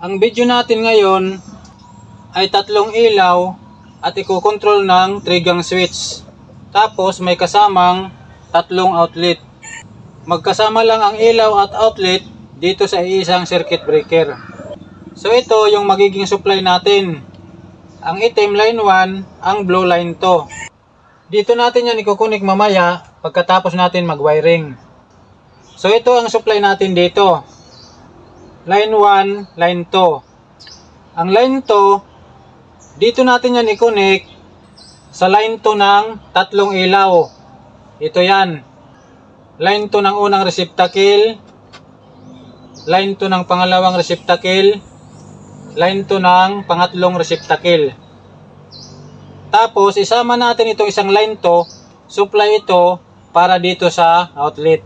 Ang video natin ngayon ay tatlong ilaw at ikokontrol ng 3-gang switch. Tapos may kasamang tatlong outlet. Magkasama lang ang ilaw at outlet dito sa isang circuit breaker. So ito yung magiging supply natin. Ang itim line 1, ang blue line 2. Dito natin yan ikukunik mamaya pagkatapos natin mag-wiring. So ito ang supply natin dito. Line 1, line 2. Ang line 2, dito natin yan i-connect sa line 2 ng tatlong ilaw. Ito yan. Line 2 ng unang receptacle, line 2 ng pangalawang receptacle, line 2 ng pangatlong receptacle. Tapos isama natin itong isang line 2, supply ito para dito sa outlet.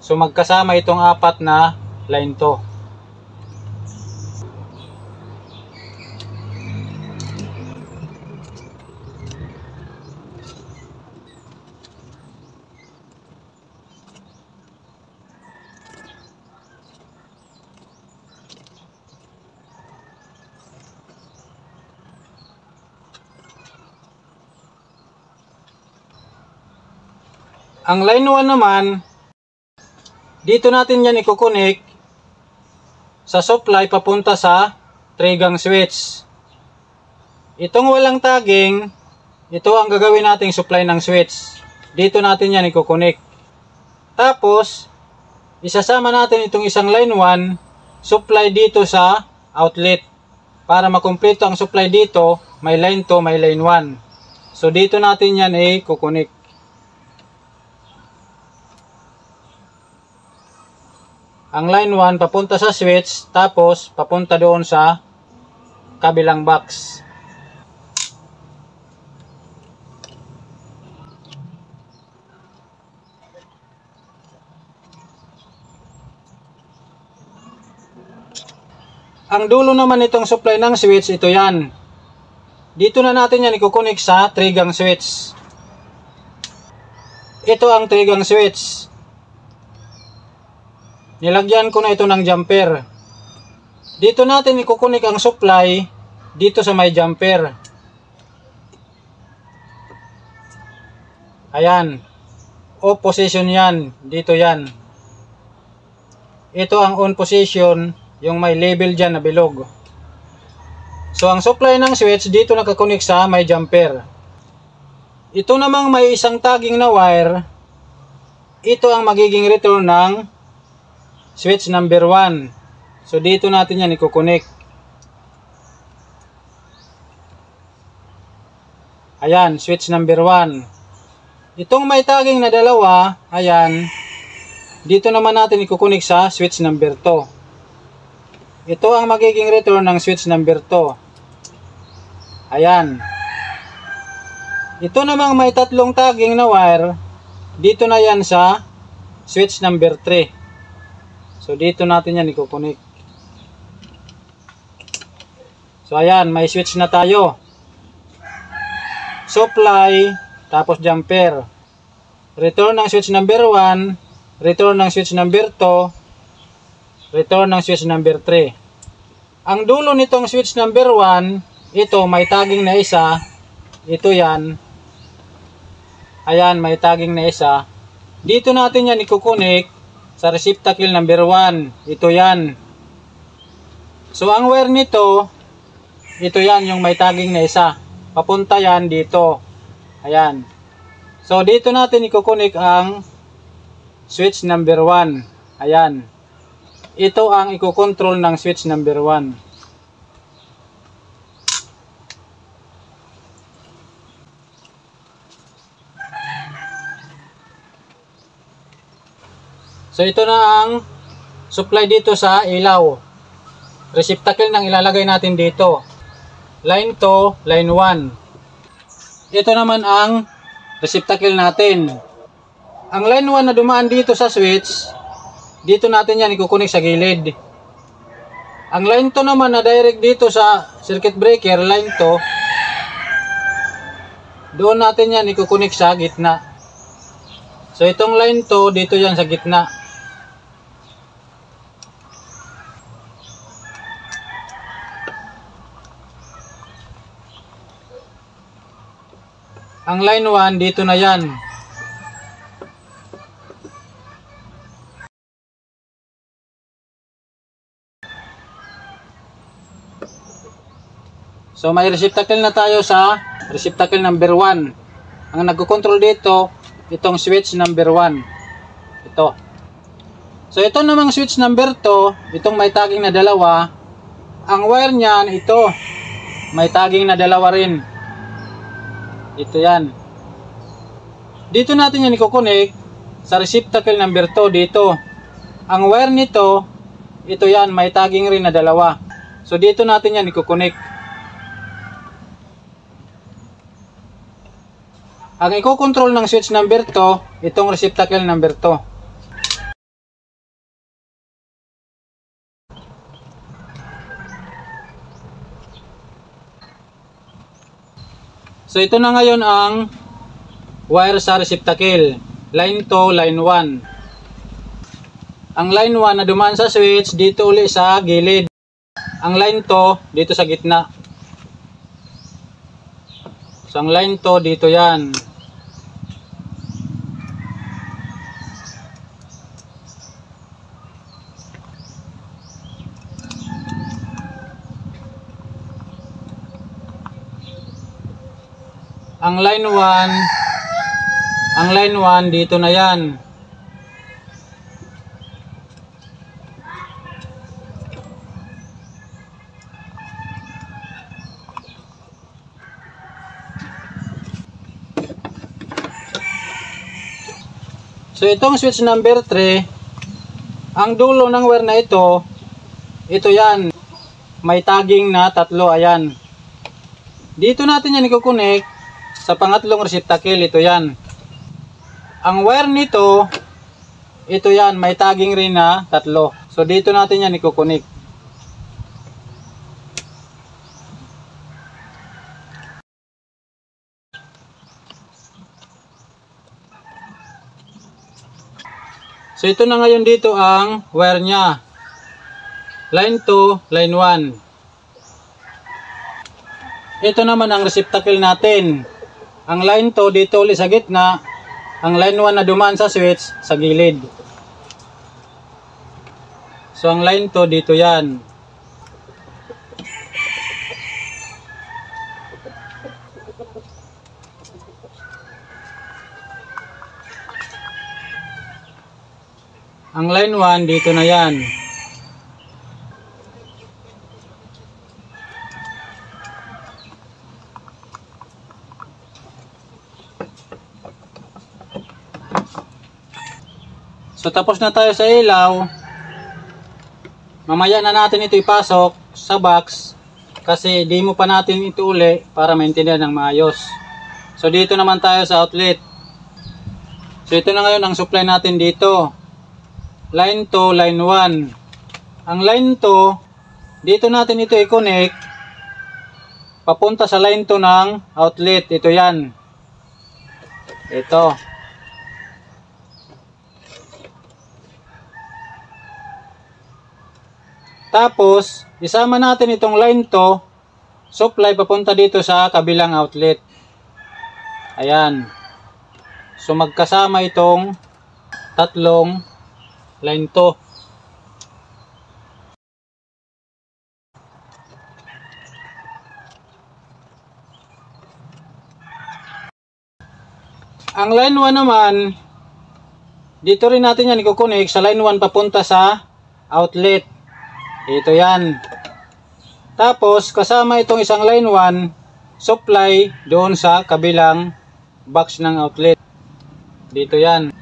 So magkasama itong apat na line 2. Ang line 1 naman, dito natin yan ikukunik sa supply papunta sa 3-gang switch. Itong walang tagging, ito ang gagawin nating supply ng switch. Dito natin yan ikukunik. Tapos, isasama natin itong isang line 1, supply dito sa outlet. Para makumpleto ang supply dito, may line 2, may line 1. So dito natin yan ikukunik. Ang line 1 papunta sa switch, tapos papunta doon sa kabilang box. Ang dulo naman itong supply ng switch, ito yan. Dito na natin yan ikukunik sa 3-gang switch. Ito ang 3-gang switch. Nilagyan ko na ito ng jumper. Dito natin ikukunik ang supply dito sa may jumper. Ayan. Off position yan. Dito yan. Ito ang on position, yung may label dyan na bilog. So ang supply ng switch dito nakakunik sa may jumper. Ito namang may isang tagging na wire. Ito ang magiging return ng switch number 1. So dito natin yan ikukunik. Ayan, switch number 1. Itong may tagging na dalawa, ayan, dito naman natin ikukunik sa switch number 2. Ito ang magiging return ng switch number 2. Ayan. Ito namang may tatlong tagging na wire, dito na yan sa switch number 3. So dito natin yan ikukunik. So ayan, may switch na tayo. Supply, tapos jumper. Return ng switch number 1, return ng switch number 2, return ng switch number 3. Ang dulo nitong switch number 1, ito may tagging na isa. Ito yan. Ayan, may tagging na isa. Dito natin yan ikukunik sa receptacle number 1. Ito yan. So ang wire nito, ito yan yung may tagging na isa. Papunta yan dito. Ayan. So dito natin ikukunik ang switch number 1. Ayan. Ito ang ikokontrol ng switch number 1. So ito na ang supply dito sa ilaw. Receptacle nang ilalagay natin dito. Line 2, line 1. Ito naman ang receptacle natin. Ang line 1 na dumaan dito sa switch, dito natin yan ikukunik sa gilid. Ang line 2 naman na direct dito sa circuit breaker, line 2, doon natin yan ikukunik sa gitna. So itong line 2, dito yan sa gitna. Ang line 1 dito na yan. So may receptacle na tayo sa receptacle number 1. Ang nagko-control dito, itong switch number 1. Ito. So ito namang switch number 2, itong may tagging na dalawa, ang wire niyan, ito, may tagging na dalawa rin. Ito yan. Dito natin yan i-connect sa receptacle number 2 dito. Ang wire nito, ito yan, may tagging rin na dalawa. So dito natin yan i-connect. Ang i-control ng switch number 2, itong receptacle number 2. So ito na ngayon ang wire sa receptacle. Line 2, line 1. Ang line 1 na dumaan sa switch, dito uli sa gilid. Ang line 2, dito sa gitna. So ang line 2, dito yan. Ang line 1 dito na yan. So itong switch number 3, ang dulo ng wire na ito yan. May tagging na 3, ayan. Dito natin yan i-connect sa pangatlong receptacle, ito yan. Ang wire nito, ito yan, may tagging rin na 3. So dito natin yan i-connect. So ito na ngayon dito ang wire nya. Line 2, line 1. Ito naman ang receptacle natin. Ang line 2 dito ulit sa gitna, ang line 1 na dumaan sa switch sa gilid. So ang line 2 dito yan. Ang line 1 dito na yan. So tapos na tayo sa ilaw. Mamaya na natin ito ipasok sa box kasi di mo pa natin ito uli para maintindihan ng maayos. So dito naman tayo sa outlet. So ito na ngayon ang supply natin dito. Line 2, line 1. Ang line 2, dito natin ito i-connect papunta sa line 2 ng outlet. Ito yan. Ito. Tapos, isama natin itong line 2, supply papunta dito sa kabilang outlet. Ayan. So, magkasama itong tatlong line 2. Ang line 1 naman, dito rin natin yan i-connect sa line 1 papunta sa outlet. Ito yan. Tapos, kasama itong isang line 1, supply doon sa kabilang box ng outlet. Dito yan.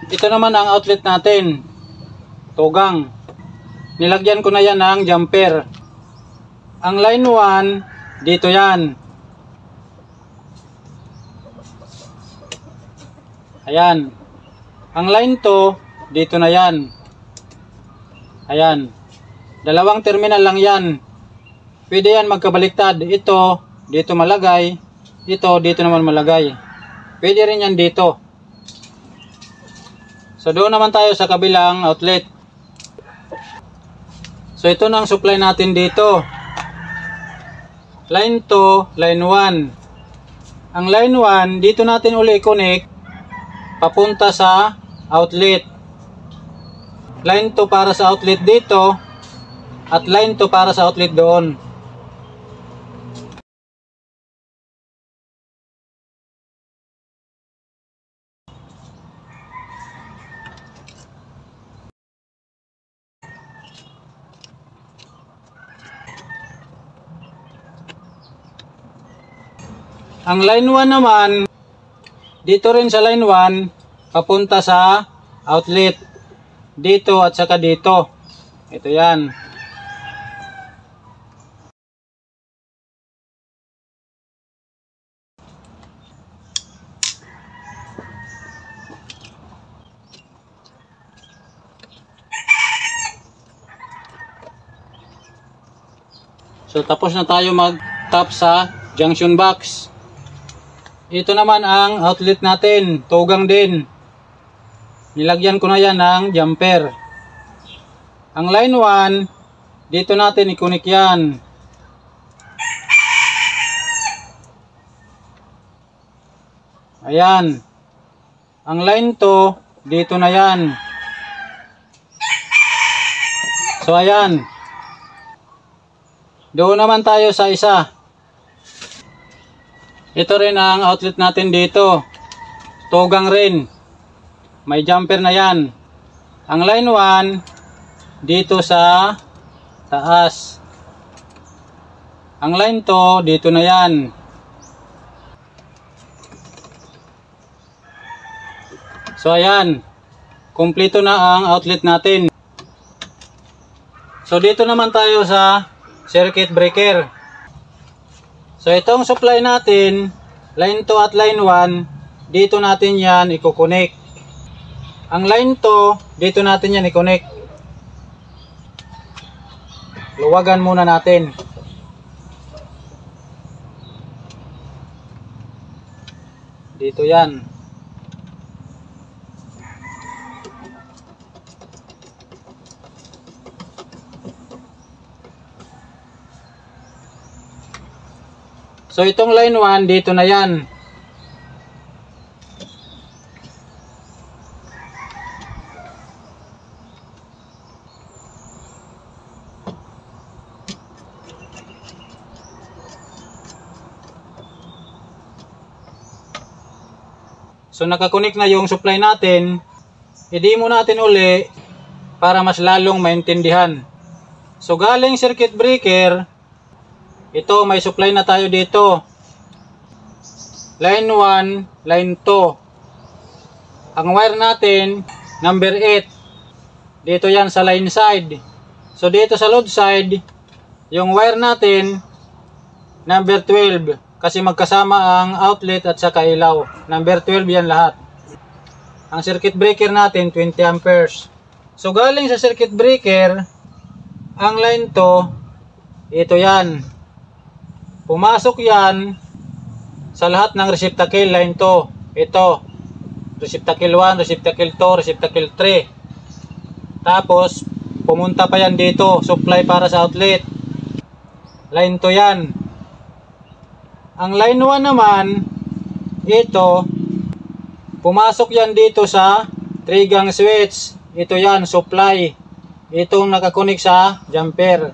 Ito naman ang outlet natin. Tugang. Nilagyan ko na yan ng jumper. Ang line 1, dito yan. Ayan. Ang line 2, dito na yan. Ayan. Dalawang terminal lang yan. Pwede yan magkabaliktad. Ito, dito malagay. dito naman malagay. Pwede rin yan dito. So doon naman tayo sa kabilang outlet. So ito na ang supply natin dito. Line 2, line 1. Ang line 1, dito natin uli i-connect papunta sa outlet. Line 2 para sa outlet dito at line 2 para sa outlet doon. Ang line 1 naman, dito rin sa line 1, papunta sa outlet. Dito at saka dito. Ito yan. So tapos na tayo mag-tap sa junction box. Ito naman ang outlet natin, tugang din. Nilagyan ko na yan ng jumper. Ang line 1, dito natin i-connect yan. Ayan. Ang line 2, dito na yan. So ayan. Doon naman tayo sa isa. Ito rin ang outlet natin dito. Tugang rin. May jumper na yan. Ang line 1 dito sa taas. Ang line 2 dito na yan. So ayan. Kumpleto na ang outlet natin. So dito naman tayo sa circuit breaker. So itong supply natin, line 2 at line 1, dito natin yan i-connect. Ang line 2, dito natin yan i-connect. Luwagan muna natin. Dito yan. So itong line 1 dito na yan. So nakakonek na yung supply natin. I-demo natin uli para mas lalong maintindihan. So galing circuit breaker, ito, may supply na tayo dito. Line 1, line 2. Ang wire natin, number 8. Dito yan sa line side. So dito sa load side, yung wire natin, number 12. Kasi magkasama ang outlet at saka ilaw. Number 12 yan lahat. Ang circuit breaker natin, 20 amperes. So galing sa circuit breaker, ang line 2, ito yan. Pumasok yan sa lahat ng receptacle line 2. Ito, receptacle 1, receptacle 2, receptacle 3. Tapos, pumunta pa yan dito, supply para sa outlet. Line 2 yan. Ang line 1 naman, ito, pumasok yan dito sa 3-gang switch. Ito yan, supply. Itong nakakunik sa jumper.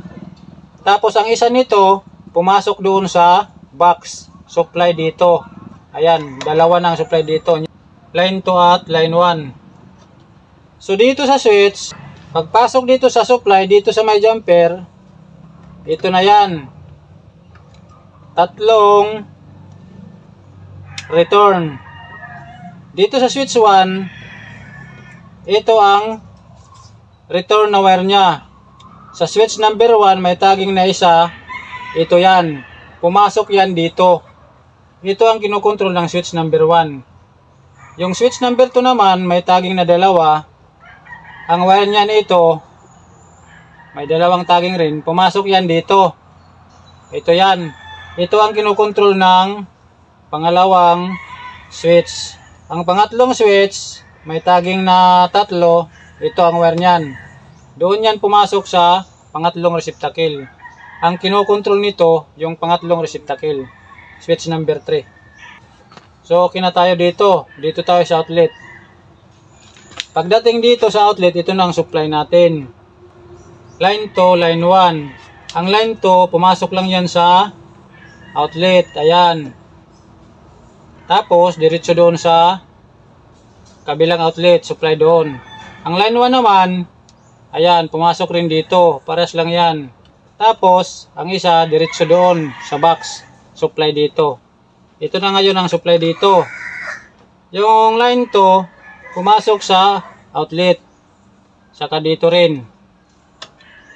Tapos, ang isa nito, pumasok doon sa box supply dito. Ayan, dalawa na ang supply dito. Line 2 at line 1. So dito sa switch, pagpasok dito sa supply, dito sa may jumper, ito na yan. Tatlong return. Dito sa switch 1, ito ang return na wire nya. Sa switch number 1, may tagging na isa. Ito yan. Pumasok yan dito. Ito ang kinokontrol ng switch number 1. Yung switch number 2 naman, may tagging na dalawa. Ang wire niyan ito, may dalawang tagging rin. Pumasok yan dito. Ito yan. Ito ang kinokontrol ng pangalawang switch. Ang pangatlong switch, may tagging na 3, ito ang wire niyan. Doon yan pumasok sa pangatlong receptacle. Ang kinokontrol nito, yung pangatlong receptacle. Switch number 3. So, okay na tayo dito. Dito tayo sa outlet. Pagdating dito sa outlet, ito na ang supply natin. Line 2, line 1. Ang line 2, pumasok lang yan sa outlet. Ayan. Tapos, diretso doon sa kabilang outlet, supply doon. Ang line 1 naman, ayan, pumasok rin dito. Pares lang yan. Tapos, ang isa, diretso doon sa box, supply dito. Ito na ngayon ang supply dito. Yung line 2, pumasok sa outlet. Saka dito rin.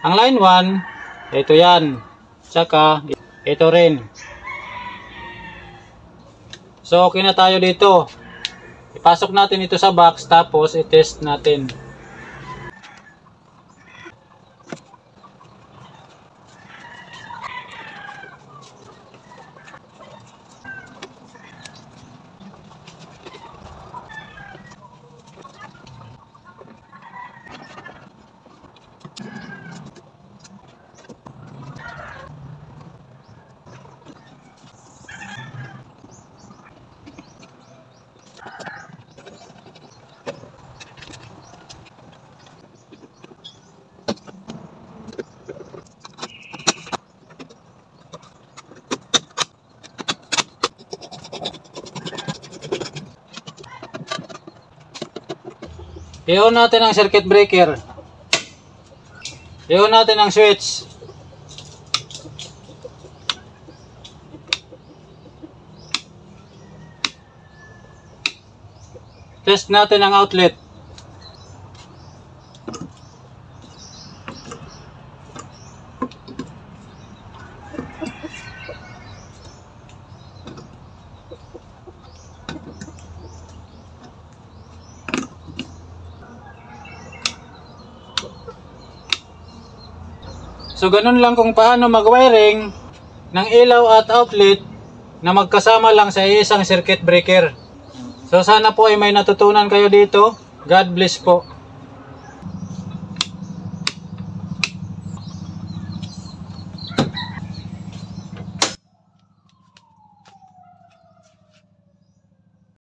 Ang line 1, ito yan. Saka, ito rin. So, okay na tayo dito. Ipasok natin ito sa box, tapos i-test natin. I-on natin ang circuit breaker. I-on natin ang switch. Test natin ang outlet. So, ganun lang kung paano mag-wiring ng ilaw at outlet na magkasama lang sa isang circuit breaker. So, sana po ay may natutunan kayo dito. God bless po.